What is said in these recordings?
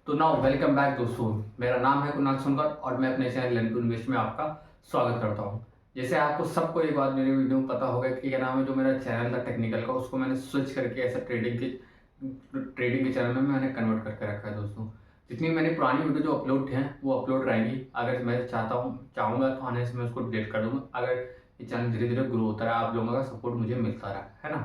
तो now welcome back दोस्तों। मेरा नाम है कुणाल सुनकर और मैं अपने चैनल लर्न टू इन्वेस्ट में आपका स्वागत करता हूं। जैसे आपको सबको एक बात मेरी वीडियो में पता होगा कि क्या नाम है, जो मेरा चैनल था टेक्निकल का उसको मैंने स्विच करके ऐसा ट्रेडिंग के चैनल में मैंने कन्वर्ट करके रखा है दोस्तों। जितनी मैंने पुरानी वीडियो जो अपलोड हैं वो अपलोड रहेंगी। अगर मैं चाहूँगा तो आने से मैं उसको डिलीट कर दूंगा, अगर ये चैनल धीरे धीरे ग्रो होता रहा, आप लोगों का सपोर्ट मुझे मिलता रहा, है ना।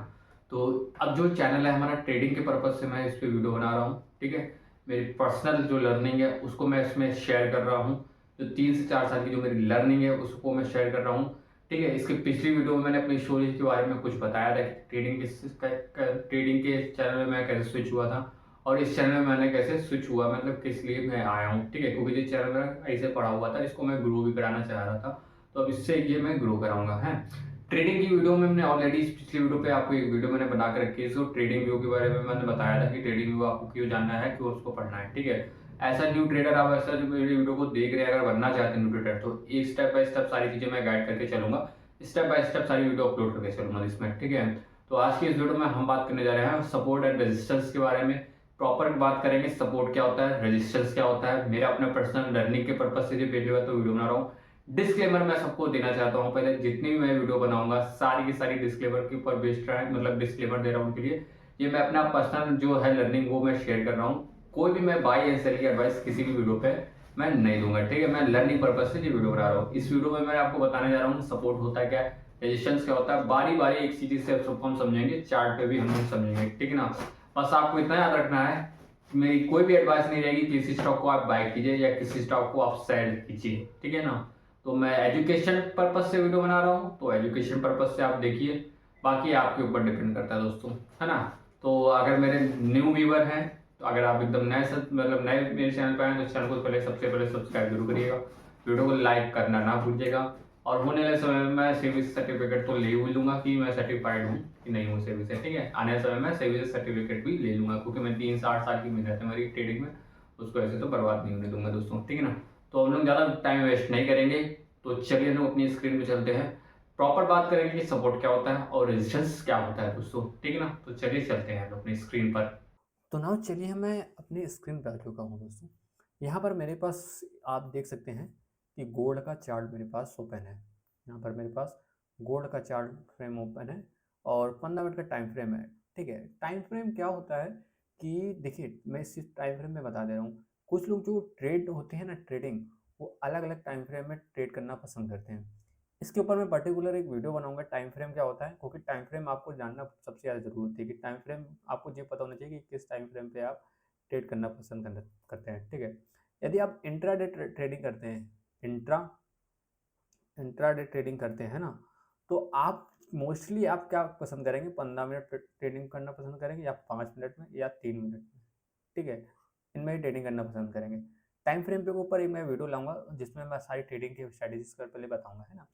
तो अब जो चैनल है हमारा ट्रेडिंग के पर्पज से मैं इस पर वीडियो बना रहा हूँ, ठीक है। मेरी पर्सनल जो लर्निंग है उसको मैं इसमें शेयर कर रहा हूँ। जो 3 से 4 साल की जो मेरी लर्निंग है उसको मैं शेयर कर रहा हूँ, ठीक है। इसके पिछली वीडियो में मैंने अपनी स्टोरी के बारे में कुछ बताया था कि ट्रेडिंग के चैनल में मैं कैसे स्विच हुआ था, और इस चैनल में मैंने कैसे स्विच हुआ, मतलब किस लिए मैं आया हूँ, ठीक है। क्योंकि ये चैनल मेरा ऐसे पड़ा हुआ था, इसको मैं ग्रो भी कराना चाह रहा था, तो अब इससे ये मैं ग्रो कराऊंगा है। ट्रेडिंग की वीडियो में मैंने ऑलरेडी पिछली वीडियो पे आपको एक वीडियो मैंने बना कर रखी है। इसको ट्रेडिंग व्यू के बारे में मैंने बताया था कि ट्रेडिंग व्यू आपको क्यों जानना है, क्यों उसको पढ़ना है, ठीक है। ऐसा न्यू ट्रेडर, आप ऐसा जो मेरी वीडियो को देख रहे हैं अगर बनना चाहते हैं न्यू ट्रेडर, तो एक स्टेप बाय स्टेप सारी चीजें मैं गाइड करके चलूंगा। स्टेप बाय स्टेप सारी वीडियो अपलोड करके चलूंगा इसमें, ठीक है। तो आज की इस वीडियो में हम बात करने जा रहे हैं सपोर्ट एंड रेजिस्टेंस के बारे में। प्रॉपर बात करेंगे सपोर्ट क्या होता है, रेजिस्टेंस क्या होता है। मेरा अपने पर्सनल लर्निंग के पर्पज से जो पहली बार तो वीडियो बना रहा हूँ। डिस्क्लेमर मैं सबको देना चाहता हूँ, पहले जितनी भी मैं वीडियो बनाऊंगा सारी की सारी डिस्क्लेमर के ऊपर बेस्ड है, मतलब डिस्क्लेमर दे रहा हूँ उनके लिए। ये मैं अपना पर्सनल जो है लर्निंग वो मैं शेयर कर रहा हूँ। कोई भी मैं बाई एंड सेल की एडवाइस किसी भी वीडियो पे मैं नहीं दूंगा, ठीक है। मैं लर्निंग पर्पज से ये वीडियो बना रहा हूँ। इस वीडियो में मैं आपको बताने जा रहा हूँ सपोर्ट होता है क्या, रेजिस्टेंस क्या होता है, बारी बारी एक चीज से सबको हम समझेंगे, चार्ट पे भी हम समझेंगे, ठीक है ना। बस आपको इतना याद रखना है, मेरी कोई भी एडवाइस नहीं रहेगी किसी स्टॉक को आप बाय कीजिए या किसी स्टॉक को आप सेल कीजिए, ठीक है ना। तो मैं एजुकेशन पर्पज से वीडियो बना रहा हूँ, तो एजुकेशन पर्पज से आप देखिए, बाकी आपके ऊपर डिपेंड करता है दोस्तों, है ना। तो अगर मेरे न्यू व्यूवर हैं, तो अगर आप एकदम नए मतलब नए मेरे चैनल पर आए तो चैनल को पहले सबसे पहले सब्सक्राइब जरूर करिएगा, वीडियो को लाइक करना ना भूलिएगा। और होने वाले समय में मैं सेवी सर्टिफिकेट तो ले ही लूंगा कि मैं सर्टिफाइड हूँ कि नहीं हूँ सेवी से, ठीक है। आने वाले समय में सेवी से सर्टिफिकेट भी ले लूंगा, क्योंकि मैं 3 से 8 साल की मेहनत है मेरी ट्रेडिंग में, उसको ऐसे तो बर्बाद नहीं होने दूंगा दोस्तों, ठीक है ना। तो हम लोग ज़्यादा टाइम वेस्ट नहीं करेंगे, तो चलिए हम लोग अपनी स्क्रीन पे चलते हैं। प्रॉपर बात करेंगे कि सपोर्ट क्या होता है और रेजिस्टेंस क्या होता है दोस्तों, ठीक है ना। तो चलिए चलते हैं अपनी स्क्रीन पर। तो नाउ चलिए मैं अपनी स्क्रीन पर आ चुका हूँ दोस्तों। यहाँ पर मेरे पास आप देख सकते हैं कि गोल्ड का चार्ट मेरे पास ओपन है। यहाँ पर मेरे पास गोल्ड का चार्ट फ्रेम ओपन है और 15 मिनट का टाइम फ्रेम है। ठीक है, टाइम फ्रेम क्या होता है कि देखिए मैं इस टाइम फ्रेम में बता दे रहा हूँ। कुछ लोग जो ट्रेड होते हैं ना, ट्रेडिंग, वो अलग अलग टाइम फ्रेम में ट्रेड करना पसंद करते हैं। इसके ऊपर मैं पर्टिकुलर एक वीडियो बनाऊंगा टाइम फ्रेम क्या होता है, क्योंकि टाइम फ्रेम आपको जानना सबसे ज़्यादा ज़रूरत है कि टाइम फ्रेम आपको ये पता होना चाहिए कि किस टाइम फ्रेम पे आप ट्रेड करना पसंद करते हैं। ठीक है, यदि आप इंट्राडे ट्रेडिंग करते हैं, इंट्रा इंट्राडे ट्रेडिंग करते हैं ना, तो आप मोस्टली आप क्या पसंद करेंगे, 15 मिनट ट्रेडिंग करना पसंद करेंगे या 5 मिनट में या 3 मिनट में। ठीक है, इनमें ही ट्रेडिंग करना पसंद करेंगे। टाइम फ्रेम पे ऊपर एक मैं वीडियो लाऊंगा जिसमें मैं सारी ट्रेडिंग की स्ट्रेटेजीज कर पहले बताऊंगा, है ना।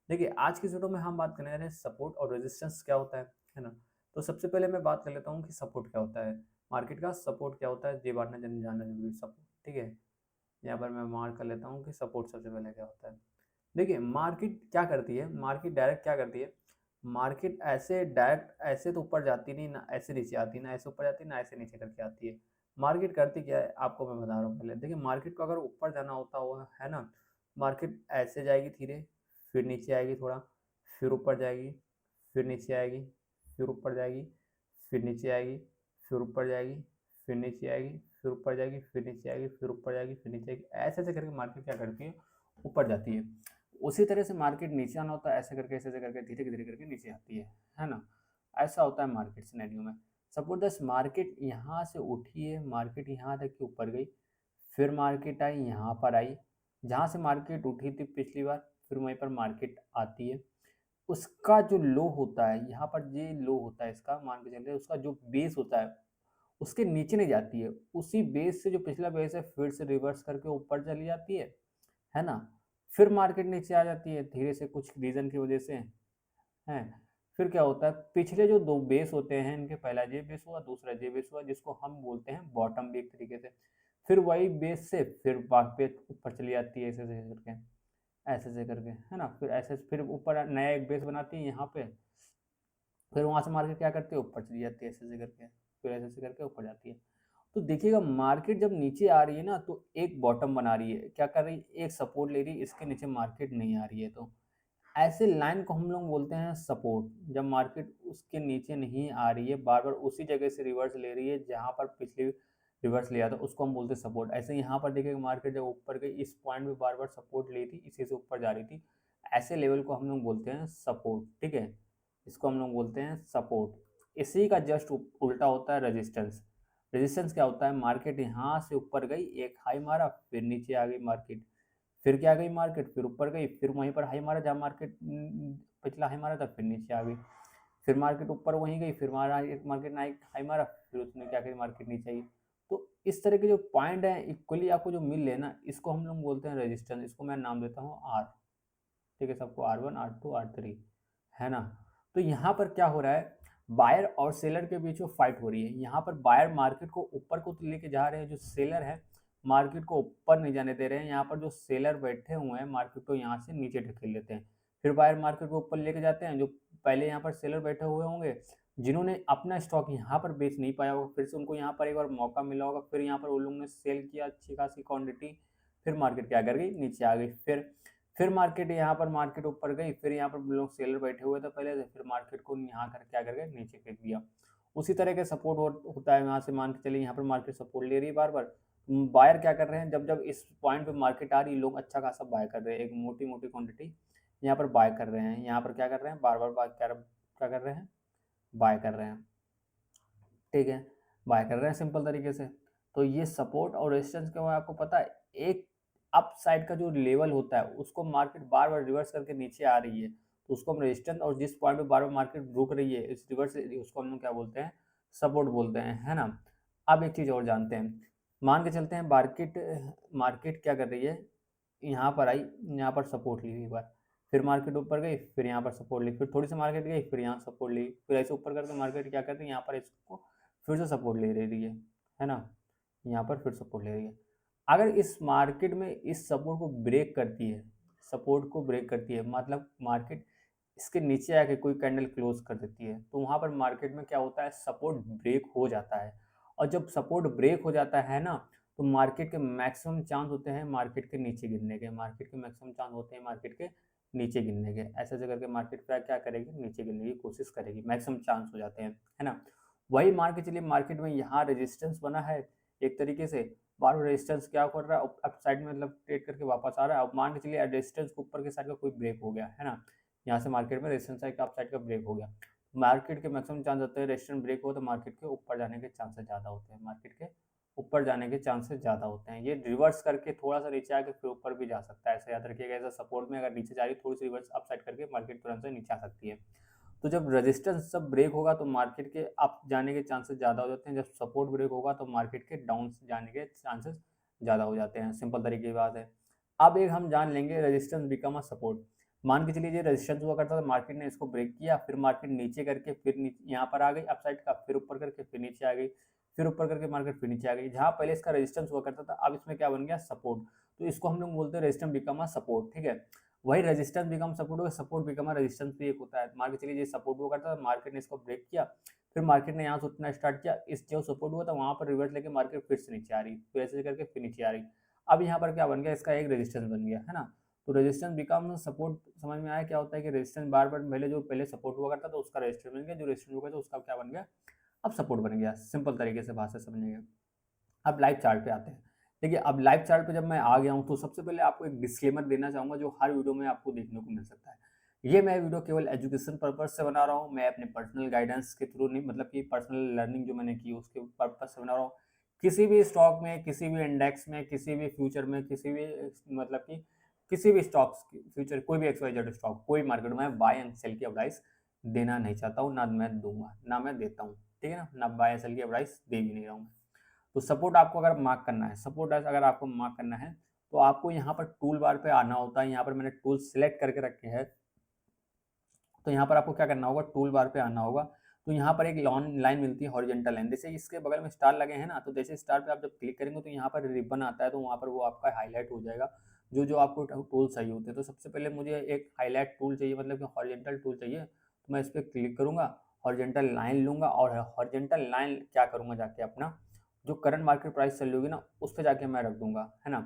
देखिए आज की वीडियो में हम बात करने जा रहे हैं सपोर्ट और रेजिस्टेंस क्या होता है ना। तो सबसे पहले मैं बात कर लेता हूँ कि सपोर्ट क्या होता है, मार्केट का सपोर्ट क्या होता है, ये बात जानना जरूरी है सपोर्ट। ठीक है, यहाँ पर मैं मार्क कर लेता हूँ कि सपोर्ट सबसे पहले क्या होता है। देखिए मार्केट क्या करती है, मार्केट डायरेक्ट क्या करती है, मार्केट ऐसे डायरेक्ट ऐसे तो ऊपर जाती नहीं, ना ऐसे नीचे आती, ना ऐसे ऊपर जाती, ना ऐसे नीचे करके आती है। मार्केट करती क्या है आपको मैं बता रहा हूँ पहले। देखिए मार्केट को अगर ऊपर जाना होता हुआ है ना, मार्केट ऐसे जाएगी धीरे, फिर नीचे आएगी थोड़ा, फिर ऊपर जाएगी, फिर नीचे आएगी, फिर ऊपर जाएगी, फिर नीचे आएगी, फिर ऊपर जाएगी, फिर नीचे आएगी, फिर ऊपर जाएगी, फिर नीचे आएगी, फिर ऊपर जाएगी, फिर नीचे आएगी। ऐसे ऐसे करके मार्केट क्या करती है, ऊपर जाती है। उसी तरह से मार्केट नीचे आना होता है, ऐसे ऐसे करके धीरे धीरे करके नीचे आती है ना। ऐसा होता है मार्केट सिनेरियो में। सपोज दस मार्केट यहाँ से उठी है, मार्केट यहाँ तक के ऊपर गई, फिर मार्केट आई यहाँ पर आई, जहाँ से मार्केट उठी थी पिछली बार, फिर वहीं पर मार्केट आती है। उसका जो लो होता है यहाँ पर, ये लो होता है इसका, मान के चलते हैं उसका जो बेस होता है उसके नीचे नहीं जाती है, उसी बेस से जो पिछला बेस है फिर से रिवर्स करके ऊपर चली जाती है ना। फिर मार्केट नीचे आ जाती है धीरे से कुछ रीज़न की वजह से, हैं। फिर क्या होता है, पिछले जो 2 बेस होते हैं इनके, पहला ये बेस हुआ, दूसरा ये बेस हुआ, जिसको हम बोलते हैं बॉटम भी एक तरीके से। फिर वही बेस से फिर वापस ऊपर चली जाती है ऐसे-ऐसे करके, ऐसे-ऐसे करके, है ना। फिर ऐसे फिर ऊपर नया एक बेस बनाती है यहाँ पे, फिर वहाँ से मार्केट क्या करती है, ऊपर चली जाती है ऐसे-ऐसे करके, फिर ऐसे-ऐसे करके ऊपर जाती है। तो देखिएगा मार्केट जब नीचे आ रही है ना तो एक बॉटम बना रही है, क्या कर रही है, एक सपोर्ट ले रही है, इसके नीचे मार्केट नहीं आ रही है, तो ऐसे लाइन को हम लोग बोलते हैं सपोर्ट। जब मार्केट उसके नीचे नहीं आ रही है, बार बार उसी जगह से रिवर्स ले रही है जहां पर पिछले रिवर्स लिया था, उसको हम बोलते हैं सपोर्ट। ऐसे यहाँ पर देखिए मार्केट जब ऊपर गई, इस पॉइंट पे बार बार सपोर्ट ली थी, इसी से ऊपर जा रही थी, ऐसे लेवल को हम लोग बोलते हैं सपोर्ट। ठीक है, इसको हम लोग बोलते हैं सपोर्ट। इसी का जस्ट उल्टा होता है रेजिस्टेंस। रेजिस्टेंस क्या होता है, मार्केट यहाँ से ऊपर गई, एक हाई मारा, फिर नीचे आ गई मार्केट, फिर क्या गई मार्केट, फिर ऊपर गई, फिर वहीं पर हाई मारा जहाँ मार्केट पिछला हाई मारा था, फिर नीचे आ गई, फिर मार्केट ऊपर वहीं गई, फिर मारा मार्केट ने हाई मारा, फिर उसने क्या करी, मार्केट नीचे आई। तो इस तरह के जो पॉइंट है इक्वली आपको जो मिल रहे ना, इसको हम लोग बोलते हैं रेजिस्टेंस। इसको मैं नाम देता हूँ आर। ठीक है, सबको R1 R2 R3 है ना। तो यहाँ पर क्या हो रहा है, बायर और सेलर के बीच में फाइट हो रही है। यहाँ पर बायर मार्केट को ऊपर को लेके जा रहे हैं, जो सेलर है मार्केट को ऊपर नहीं जाने दे रहे हैं। यहाँ पर जो सेलर बैठे हुए हैं मार्केट को यहाँ से नीचे ढकेल लेते हैं, फिर बायर मार्केट को ऊपर लेके जाते हैं। जो पहले यहाँ पर सेलर बैठे हुए होंगे, जिन्होंने अपना स्टॉक यहाँ पर बेच नहीं पाया होगा, फिर से उनको यहाँ पर एक बार मौका मिला होगा, फिर यहाँ पर उन लोगों ने सेल किया अच्छी खासी क्वांटिटी, फिर मार्केट क्या कर गई, नीचे आ गई। फिर मार्केट यहाँ पर मार्केट ऊपर गई, फिर यहाँ पर लोग सेलर बैठे हुए थे पहले से, फिर मार्केट को यहाँ कर क्या कर गए, नीचे फेंक दिया। उसी तरह के सपोर्ट होता है, यहाँ से मान के चलिए यहाँ पर मार्केट सपोर्ट ले रही है बार बार। बायर क्या कर रहे हैं, जब जब इस पॉइंट पे मार्केट आ रही है, लोग अच्छा खासा बाय कर रहे हैं, एक मोटी मोटी क्वांटिटी यहाँ पर बाय कर रहे हैं। यहाँ पर क्या कर रहे हैं, बार बार बाय क्या कर रहे हैं, बाय कर रहे हैं। ठीक है, बाय कर रहे हैं सिंपल तरीके से। तो ये सपोर्ट और रेजिस्टेंस क्या हुआ आपको पता है, एक अप साइड का जो लेवल होता है उसको मार्केट बार बार रिवर्स करके नीचे आ रही है, तो उसको हम रेजिस्टेंस, और जिस पॉइंट पे बार बार मार्केट रुक रही है इस रिवर्स, उसको हम लोग क्या बोलते हैं, सपोर्ट बोलते हैं, है ना। अब एक चीज़ और जानते हैं, मान के चलते हैं मार्केट मार्केट क्या कर रही है, यहाँ पर आई, यहाँ पर सपोर्ट ली एक बार, फिर मार्केट ऊपर गई, फिर यहाँ पर सपोर्ट ली, फिर थोड़ी सी मार्केट गई, फिर यहाँ सपोर्ट ली, फिर ऐसे ऊपर करके मार्केट क्या करती है, यहाँ पर इसको फिर से सपोर्ट ले रही है ना, यहाँ पर फिर सपोर्ट ले रही है। अगर इस मार्केट में इस सपोर्ट को ब्रेक करती है, सपोर्ट को ब्रेक करती है मतलब मार्केट इसके नीचे आके कोई कैंडल क्लोज कर देती है, तो वहाँ पर मार्केट में क्या होता है, सपोर्ट ब्रेक हो जाता है। और जब सपोर्ट ब्रेक हो जाता है ना, तो मार्केट के मैक्सिमम चांस होते हैं मार्केट के नीचे गिरने के, मार्केट के मैक्सिमम चांस होते हैं मार्केट के नीचे गिरने के। ऐसे ऐसे करके मार्केट क्या करेगी, नीचे गिरने की कोशिश करेगी, मैक्सिमम चांस हो जाते हैं, है ना। वही मान के चलिए मार्केट में यहाँ रेजिस्टेंस बना है एक तरीके से, बार बार रेजिस्टेंस क्या कर रहा है, अप साइड में मतलब ट्रेड करके वापस आ रहा है। अब मान के चलिए रेजिस्टेंस के ऊपर के साइड का कोई ब्रेक हो गया, है ना, यहाँ से मार्केट में रेजिस्टेंस साइड का अप साइड का ब्रेक हो गया, मार्केट के मैक्सिमम चांस होते हैं रेजिस्टेंस ब्रेक हो तो मार्केट के ऊपर जाने के चांसेस ज़्यादा होते हैं, मार्केट के ऊपर जाने के चांसेस ज़्यादा होते हैं। ये रिवर्स करके थोड़ा सा नीचे आके फिर ऊपर भी जा सकता है, ऐसा याद रखिएगा। ऐसा सपोर्ट में अगर नीचे जा रही है, थोड़ी सी रिवर्स अप साइड करके मार्केट तुरंत से नीचे आ सकती है। तो जब रेजिस्टेंस सब ब्रेक होगा तो मार्केट के अप जाने के चांसेस ज़्यादा हो जाते हैं, जब सपोर्ट ब्रेक होगा तो मार्केट के डाउन जाने के चांसेस ज़्यादा हो जाते हैं, सिंपल तरीके की बात है। अब एक हम जान लेंगे रेजिस्टेंस बिकम अ सपोर्ट। मान के चलिए ये रेजिस्टेंस हुआ करता था, मार्केट ने इसको ब्रेक किया, फिर मार्केट नीचे करके फिर यहाँ पर आ गई अप साइड का, फिर ऊपर करके फिर नीचे आ गई, फिर ऊपर करके मार्केट फिर नीचे आ गई। जहाँ पहले इसका रेजिस्टेंस हुआ करता था, अब इसमें क्या बन गया, सपोर्ट। तो इसको हम लोग बोलते हैं रेजिस्टेंस बिकम अ सपोर्ट। ठीक है, वही रेजिस्टेंस बिकम सपोर्ट होगा, सपोर्ट बिकम रेजिस्टेंस भी एक होता है। मान के चलिए ये सपोर्ट हुआ करता था, मार्केट ने इसको ब्रेक किया, फिर मार्केट ने यहाँ से उठना स्टार्ट किया, इस जो सपोर्ट हुआ था वहाँ पर रिवर्स लेके मार्केट फिर से नीचे आ रही, फिर ऐसे करके फिर नीचे आ रही। अब यहाँ पर क्या बन गया, इसका एक रेजिस्टेंस बन गया, है ना। तो रेजिस्टेंस बिकम सपोर्ट समझ में आया क्या होता है, कि रेजिस्टेंस बार बार पहले सपोर्ट हुआ करता था उसका रेजिस्टेंस बन गया, जो रेजिस्टेंस हुआ था उसका क्या बन गया, अब सपोर्ट बन गया, सिंपल तरीके से भाषा समझिएगा। अब लाइव चार्ट पे आते हैं। देखिए अब लाइव चार्ट पे जब मैं आ गया हूँ तो सबसे पहले आपको एक डिस्क्लेमर देना चाहूँगा जो हर वीडियो में आपको देखने को मिल सकता है। ये मैं वीडियो केवल एजुकेशन पर्पज से बना रहा हूँ, मैं अपने पर्सनल गाइडेंस के थ्रू नहीं, मतलब कि पर्सनल लर्निंग जो मैंने की उसके पर्पज से बना रहा हूँ। किसी भी स्टॉक में, किसी भी इंडेक्स में, किसी भी फ्यूचर में, किसी भी मतलब कि किसी भी स्टॉक्स फ्यूचर, कोई भी XYZ स्टॉक, कोई मार्केट में बाय एंड सेल की एडवाइस देना नहीं चाहता हूँ, ना मैं दूंगा ना मैं देता हूँ। ठीक है ना बाय एंड सेल की एडवाइस दे भी नहीं रहा हूँ। तो सपोर्ट आपको अगर मार्क करना है, सपोर्ट अगर आपको मार्क करना है तो आपको यहाँ पर टूल बार पे आना होता है। यहाँ पर मैंने टूल सिलेक्ट करके रखे हैं, तो यहाँ पर आपको क्या करना होगा, टूल बार पे आना होगा। तो यहाँ पर एक लाइन मिलती है हॉरिजॉन्टल लाइन, जैसे इसके बगल में स्टार लगे हैं ना, तो जैसे स्टार पे आप जब क्लिक करेंगे तो यहाँ पर रिबन आता है, तो वहाँ पर वो आपका हाईलाइट हो जाएगा जो जो आपको टूल चाहिए होते हैं। तो सबसे पहले मुझे एक हाईलाइट टूल चाहिए, मतलब कि हॉरिजॉन्टल टूल चाहिए, तो मैं इस पर क्लिक करूँगा, हॉरिजॉन्टल लाइन लूँगा और हॉरिजॉन्टल लाइन क्या करूँगा, जाके अपना जो करंट मार्केट प्राइस चल रही होगी ना उस पे जाके मैं रख दूंगा, है ना।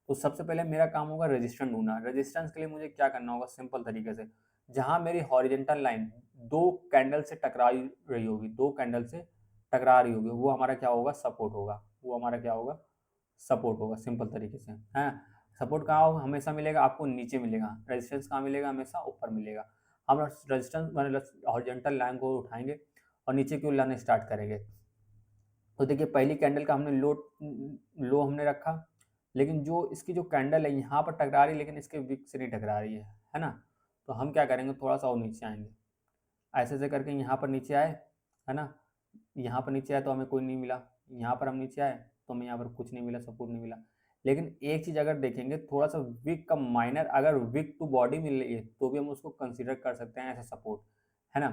तो सबसे पहले मेरा काम होगा रेजिस्टेंस ढूंढना। रेजिस्टेंस के लिए मुझे क्या करना होगा, सिंपल तरीके से, जहां मेरी हॉरिजेंटल लाइन दो कैंडल से टकरा रही होगी, दो कैंडल से टकरा रही होगी, वो हमारा क्या होगा, सपोर्ट होगा। वो हमारा क्या होगा, सपोर्ट होगा, सिंपल तरीके से, है। सपोर्ट कहाँ होगा, हमेशा मिलेगा आपको, नीचे मिलेगा। रेजिस्टेंस कहाँ मिलेगा, हमेशा ऊपर मिलेगा। हम रेजिस्टेंस मतलब हॉरिजॉन्टल लाइन को उठाएंगे और नीचे की ओर लाना स्टार्ट करेंगे। तो देखिए पहली कैंडल का हमने लो हमने रखा, लेकिन जो इसकी जो कैंडल है यहाँ पर टकरा रही है, लेकिन इसके विक से नहीं टकरा रही है ना। तो हम क्या करेंगे, थोड़ा सा और नीचे आएंगे, ऐसे ऐसे करके यहाँ पर नीचे आए, है ना। यहाँ पर नीचे आए तो हमें कोई नहीं मिला, यहाँ पर हम नीचे आए तो हमें यहाँ पर कुछ नहीं मिला, सपोर्ट नहीं मिला। लेकिन एक चीज़ अगर देखेंगे, थोड़ा सा विक का माइनर अगर विक टू बॉडी मिल रही है तो भी हम उसको कंसिडर कर सकते हैं एज सपोर्ट, है ना।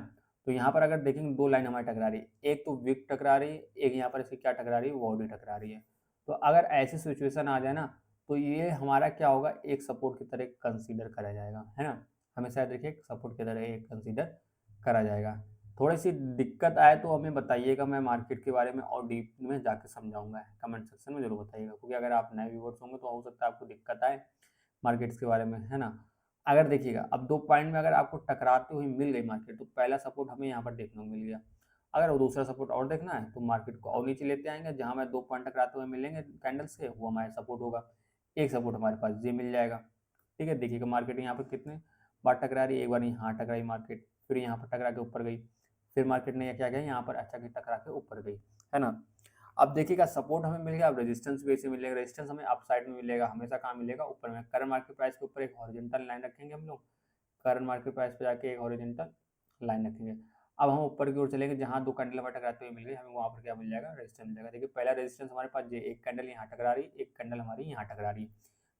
तो यहाँ पर अगर देखेंगे दो लाइन हमारी टकरा रही है, एक तो विक टकरा रही है, एक यहाँ पर इसकी क्या टकरा रही है, बॉडी टकरा रही है। तो अगर ऐसी सिचुएशन आ जाए ना, तो ये हमारा क्या होगा, एक सपोर्ट की तरह कंसिडर करा जाएगा, है ना। हमेशा याद रखिए सपोर्ट की तरह एक कंसिडर करा जाएगा। थोड़ी-सी दिक्कत आए तो हमें बताइएगा, मैं मार्केट के बारे में और डीप में जाके समझाऊँगा, कमेंट सेक्शन में ज़रूर बताइएगा, क्योंकि अगर आप नए व्यूअर्स होंगे तो हो सकता है आपको दिक्कत आए मार्केट्स के बारे में, है ना। अगर देखिएगा अब 2 पॉइंट में अगर आपको टकराती हुई मिल गई मार्केट, तो पहला सपोर्ट हमें यहाँ पर देखने को मिल गया। अगर वो दूसरा सपोर्ट और देखना है तो मार्केट को और नीचे लेते आएँगे, जहाँ हमें 2 पॉइंट टकराते हुए मिलेंगे कैंडल से, वो हमारा सपोर्ट होगा। एक सपोर्ट हमारे पास ये मिल जाएगा, ठीक है। देखिएगा मार्केट यहाँ पर कितने बार टकरा रही है, एक बार यहाँ टकराई मार्केट, फिर यहाँ पर टकरा के ऊपर गई, फिर मार्केट ने क्या किया, यहाँ पर अच्छा की टकरा के ऊपर गई, है ना। अब देखिएगा सपोर्ट हमें मिल गया, अब रेजिस्टेंस भी ऐसे मिलेगा। रेजिस्टेंस हमें अप साइड में मिलेगा, हमेशा कहाँ मिलेगा, ऊपर में। करंट मार्केट प्राइस के ऊपर एक हॉरिजॉन्टल लाइन रखेंगे हम लोग, करंट मार्केट प्राइस पे जाके एक हॉरिजॉन्टल लाइन रखेंगे। अब हम ऊपर की ओर चलेंगे, जहाँ दो कैंडल हमारे टकराते हुए मिल गई, हमें वहाँ पर क्या मिल जाएगा, रेजिस्टेंस मिल जाएगा। देखिए पहला रेजिस्टेंस हमारे पास ये एक कैंडल यहाँ टकरा रही, एक कैंडल हमारी यहाँ टकरा रही है।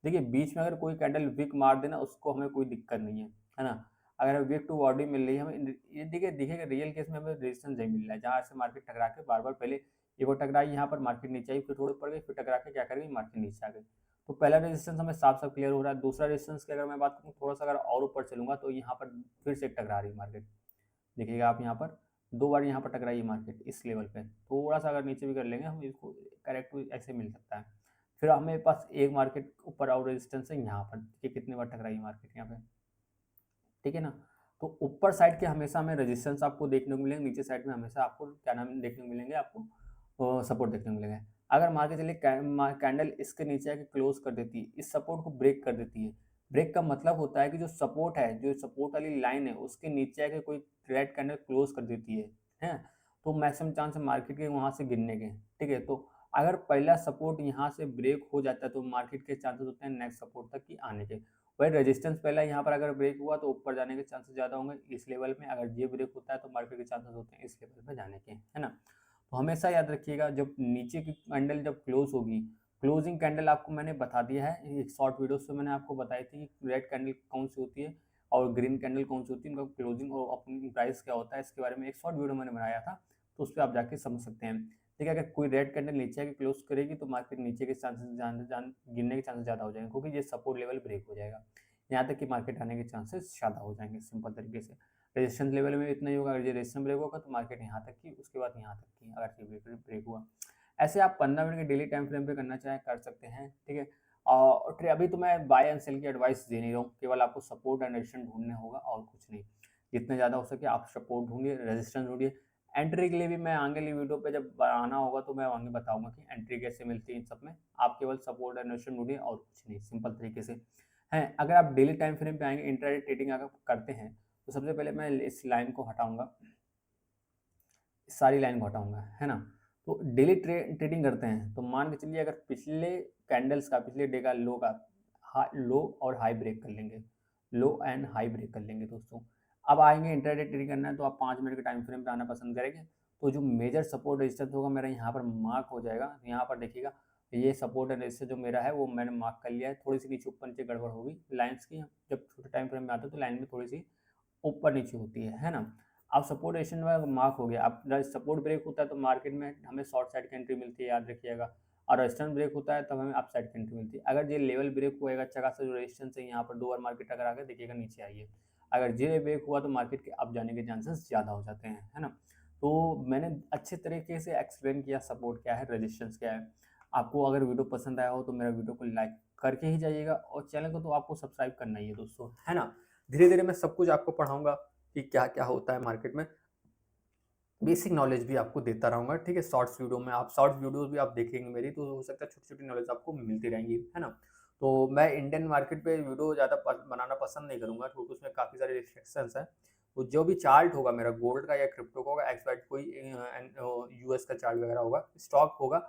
देखिए बीच में अगर कोई कैंडल विक मार देना, उसको हमें कोई दिक्कत नहीं है ना। अगर विक टू बॉडी मिल रही है हमें, ये देखिए दिखेगा रियल केस में हमें रेजिस्टेंस नहीं मिल रहा है, जहाँ से मार्केट टकरा के बार बार, पहले एक बार टकराई यहाँ पर, मार्केट नीचे आई, फिर थोड़ी ऊपर गई, फिर टकरा के क्या कर गई, मार्केट नीचे आ गई। तो पहला रेजिस्टेंस हमें साफ साफ क्लियर हो रहा है। दूसरा रेजिस्टेंस की अगर मैं बात करूँ, थोड़ा सा अगर और ऊपर चलूंगा तो यहाँ पर फिर से टकरा रही है मार्केट। देखिएगा आप यहाँ पर दो बार यहाँ पर टकराई है मार्केट इस लेवल पे, थोड़ा सा अगर नीचे भी कर लेंगे हम, इसको करेक्ट ऐसे मिल सकता है। फिर हमें पास एक मार्केट ऊपर और रेजिस्टेंस है यहाँ पर, कि कितनी बार टकराई है मार्केट यहाँ पे, ठीक है ना। तो ऊपर साइड के हमेशा हमें रेजिस्टेंस आपको देखने को मिलेंगे, नीचे साइड में हमेशा आपको क्या नाम देखने को मिलेंगे, आपको सपोर्ट देखने को मिलेंगे। अगर मान के चलिए कैंडल इसके नीचे आके क्लोज कर देती है, इस सपोर्ट को ब्रेक कर देती है। ब्रेक का मतलब होता है कि जो सपोर्ट है, जो सपोर्ट वाली लाइन है, उसके नीचे आके कोई रेड कैंडल क्लोज कर देती है, तो मैक्सिमम चांस है मार्केट के वहाँ से गिरने के, ठीक है। तो अगर पहला सपोर्ट यहाँ से ब्रेक हो जाता है तो मार्केट के चांसेस होते हैं नेक्स्ट सपोर्ट तक की आने के। वही रेजिस्टेंस पहला यहाँ पर अगर ब्रेक हुआ तो ऊपर जाने के चांसेस ज़्यादा होंगे इस लेवल में, अगर ये ब्रेक होता है तो मार्केट के चांसेस होते हैं इस लेवल पे जाने के, है ना। तो हमेशा याद रखिएगा, जब नीचे की कैंडल जब क्लोज होगी, क्लोजिंग कैंडल आपको मैंने बता दिया है, एक शॉर्ट वीडियोस में मैंने आपको बताई थी कि रेड कैंडल कौन सी होती है और ग्रीन कैंडल कौन सी होती है, उनका क्लोजिंग और ओपनिंग प्राइस क्या होता है, इसके बारे में एक शॉर्ट वीडियो मैंने बनाया था, तो उस पर आप जाके समझ सकते हैं। ठीक है, अगर कोई रेड कैंडल नीचे आके क्लोज करेगी तो मार्केट नीचे के चांसेस गिरने के चांसेस ज़्यादा हो जाएंगे, क्योंकि ये सपोर्ट लेवल ब्रेक हो जाएगा, यहाँ तक कि मार्केट आने के चांसेस ज़्यादा हो जाएंगे सिंपल तरीके से। रेजिस्टेंस लेवल में इतना ही होगा, अगर ये रेजिस्टेंस ब्रेक होगा तो मार्केट यहाँ तक की, उसके बाद यहाँ तक की, अगर ये ब्रेक हुआ। ऐसे आप 15 मिनट के डेली टाइम फ्रेम पे करना चाहें कर सकते हैं, ठीक है। और अभी तो मैं बाय एंड सेल की एडवाइस दे नहीं रहा हूँ, केवल आपको सपोर्ट एंड रेजिस्टेंस ढूंढने होगा और कुछ नहीं। जितना ज़्यादा हो सके आप सपोर्ट ढूंढिए, रेजिस्टेंस ढूंढिए। एंट्री के लिए भी मैं आगे वाली वीडियो पे जब बनाना होगा तो मैं आगे बताऊंगा कि एंट्री कैसे मिलती है इन सब में। आप केवल सपोर्ट एंड रेजिस्टेंस ढूंढिए और कुछ नहीं, सिंपल तरीके से है। अगर आप डेली टाइम फ्रेम पे आएंगे, इंट्राडे ट्रेडिंग अगर करते हैं, तो सबसे पहले मैं इस लाइन को हटाऊंगा, सारी लाइन को हटाऊंगा, है ना। तो डेली ट्रेडिंग करते हैं तो मान के चलिए, अगर पिछले कैंडल्स का, पिछले डे का लो का लो और हाई ब्रेक कर लेंगे, लो एंड हाई ब्रेक कर लेंगे दोस्तों। अब आएंगे इंट्राडे ट्रेडिंग करना है तो आप 5 मिनट के टाइम फ्रेम पे आना पसंद करेंगे, तो जो मेजर सपोर्ट रेजिस्टेंस होगा मेरा यहाँ पर मार्क हो जाएगा। यहाँ पर देखिएगा ये सपोर्ट एंड रेजिस्टेंस जो मेरा है वो मैंने मार्क कर लिया है। थोड़ी सी नीचे ऊपर नीचे गड़बड़ होगी लाइन्स की, जब छोटे टाइम फ्रेम में आते हैं तो लाइन में थोड़ी सी ऊपर नीचे होती है ना। अब सपोर्ट रेजिस्टेंस में मार्क हो गया, अब जब सपोर्ट ब्रेक होता है तो मार्केट में हमें शॉर्ट साइड की एंट्री मिलती है, याद रखिएगा। और रेजिस्टेंस ब्रेक होता है तब हमें अप साइड की एंट्री मिलती है। अगर ये लेवल ब्रेक होएगा, अच्छा खासा जो रेजिस्टेंस है यहाँ पर 2 बार मार्केट अगर आकर देखिएगा नीचे आई है, अगर ये ब्रेक हुआ तो मार्केट के अप जाने के चांसेस ज़्यादा हो जाते हैं, है ना। तो मैंने अच्छे तरीके से एक्सप्लेन किया सपोर्ट क्या है, रेजिस्टेंस क्या है। आपको अगर वीडियो पसंद आया हो तो मेरा वीडियो को लाइक करके ही जाइएगा और चैनल को तो आपको सब्सक्राइब करना ही है दोस्तों, है ना? धीरे-धीरे मैं सब कुछ आपको पढ़ाऊँगा कि क्या-क्या होता है मार्केट में। बेसिक नॉलेज भी आपको देता रहूँगा, ठीक है? शॉर्ट्स वीडियो में आप शॉर्ट्स वीडियोज़ भी आप देखेंगे मेरी, तो हो सकता है छोटी-छोटी नॉलेज आपको मिलती रहेंगी, है ना? तो मैं इंडियन मार्केट पे वीडियो ज़्यादा बनाना पसंद नहीं करूँगा क्योंकि उसमें काफ़ी सारे रिस्ट्रिक्शंस हैं। तो जो भी चार्ट होगा मेरा गोल्ड का या क्रिप्टो का होगा, एक्स वाई कोई यूएस का चार्ट वगैरह होगा, स्टॉक होगा।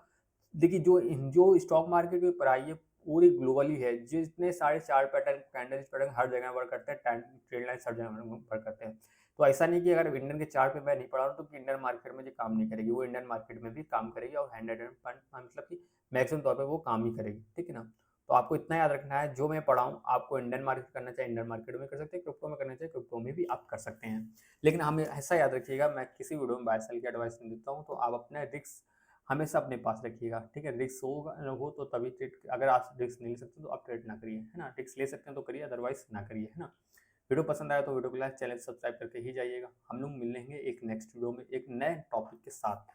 देखिए जो स्टॉक मार्केट की पढ़ाई है पूरी ग्लोबली है, जितने सारे चार्ट पैटर्न, कैंडल पैटर्न हर जगह वर्क करते हैं, ट्रेंड लाइन्स हर जगह वर्क करते हैं। तो ऐसा नहीं कि अगर इंडियन के चार्ट पे मैं नहीं पढ़ा रहा हूँ तो इंडियन मार्केट में ये काम नहीं करेगी, वो इंडियन मार्केट में भी काम करेगी और 100% मतलब कि मैक्सिमम तौर पे वो काम ही करेगी, ठीक है ना? तो आपको इतना याद रखना है, जो मैं पढ़ाऊँ आपको इंडियन मार्केट करना चाहे इंडियन मार्केट में कर सकते हैं, क्रिप्टो में करना चाहे क्रिप्टो में भी आप कर सकते हैं। लेकिन हमें ऐसा याद रखिएगा, मैं किसी वीडियो में बाय सेल की एडवाइस नहीं देता हूँ, तो आप अपना रिस्क हमेशा अपने पास रखिएगा, ठीक है? रिस्क होगा हो तो तभी ट्रेड, अगर आप रिस्क नहीं ले सकते तो आप ट्रेड ना करिए, है ना? रिस्क ले सकते हैं तो करिए, अदरवाइज़ ना करिए, है ना? वीडियो पसंद आया तो वीडियो को लाइक, चैनल सब्सक्राइब करके ही जाइएगा। हम लोग मिलेंगे एक नेक्स्ट वीडियो में एक नए टॉपिक के साथ।